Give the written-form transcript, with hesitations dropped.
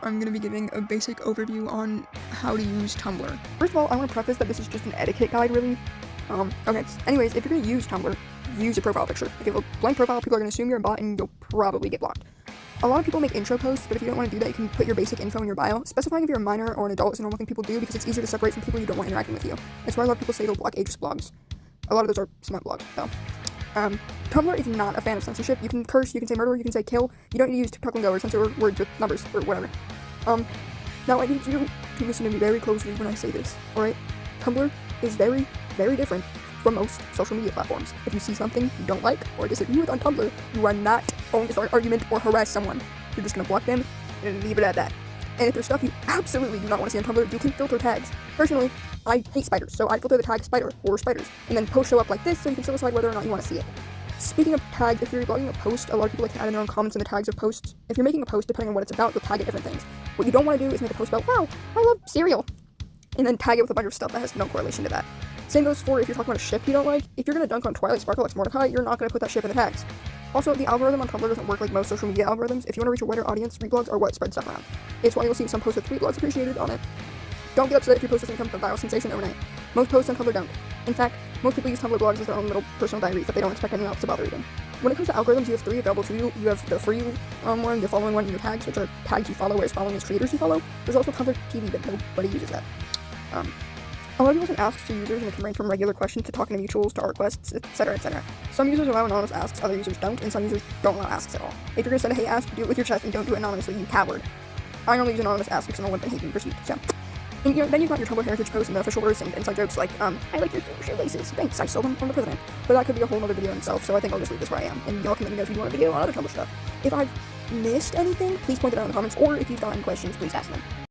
I'm gonna be giving a basic overview on how to use Tumblr. First of all, I want to preface that this is just an etiquette guide, really. Okay. Anyways, if you're going to use Tumblr, use your profile picture. If you have a blank profile, people are going to assume you're a bot and you'll probably get blocked. A lot of people make intro posts, but if you don't want to do that, you can put your basic info in your bio. Specifying if you're a minor or an adult is a normal thing people do because it's easier to separate from people you don't want interacting with you. It's why a lot of people say they'll block ageist blogs. A lot of those are smart blogs, though. Tumblr is not a fan of censorship. You can curse, you can say murder, you can say kill. You don't need to use TikTok lingo or censor words with numbers or whatever. Now I need you to listen to me very closely when I say this, alright? Tumblr is very, very different from most social media platforms. If you see something you don't like or disagree with on Tumblr, you are not going to start an argument or harass someone. You're just going to block them and leave it at that. And if there's stuff you absolutely do not want to see on Tumblr, you can filter tags. Personally, I hate spiders, so I filter the tag spider or spiders, and then posts show up like this so you can still decide whether or not you want to see it. Speaking of tags, if you're blogging a post, a lot of people like to add in their own comments in the tags of posts. If you're making a post, depending on what it's about, you'll tag it different things. What you don't want to do is make a post about, wow, I love cereal, and then tag it with a bunch of stuff that has no correlation to that. Same goes for if you're talking about a ship you don't like. If you're going to dunk on Twilight Sparkle X Mordecai, you're not going to put that ship in the tags. Also, the algorithm on Tumblr doesn't work like most social media algorithms. If you want to reach a wider audience, reblogs are what spread stuff around. It's why you'll see some posts with reblogs appreciated on it. Don't get upset if your post doesn't become a viral sensation overnight. Most posts on Tumblr don't. In fact, most people use Tumblr blogs as their own little personal diaries that they don't expect anyone else to bother reading. When it comes to algorithms, you have three available to you. You have the free one, the following one, and your tags, which are tags you follow, whereas following is creators you follow. There's also Tumblr TV, but nobody uses that. A lot of people can ask to users, and it can range from regular questions to talking to mutuals to art quests, etc., etc. Some users allow anonymous asks, other users don't, and some users don't allow asks at all. If you're gonna send a hey ask, do it with your chest and don't do it anonymously, you coward. I only use anonymous asks because no one hate being pursued, so. And then you've got your Tumblr heritage posts and the official words and inside jokes like, I like your shoelaces, thanks, I stole them from the president. But that could be a whole other video in itself, so I think I'll just leave this where I am, and y'all can let me know if you want a video on other Tumblr stuff. If I've missed anything, please point it out in the comments, or if you've got any questions, please ask them.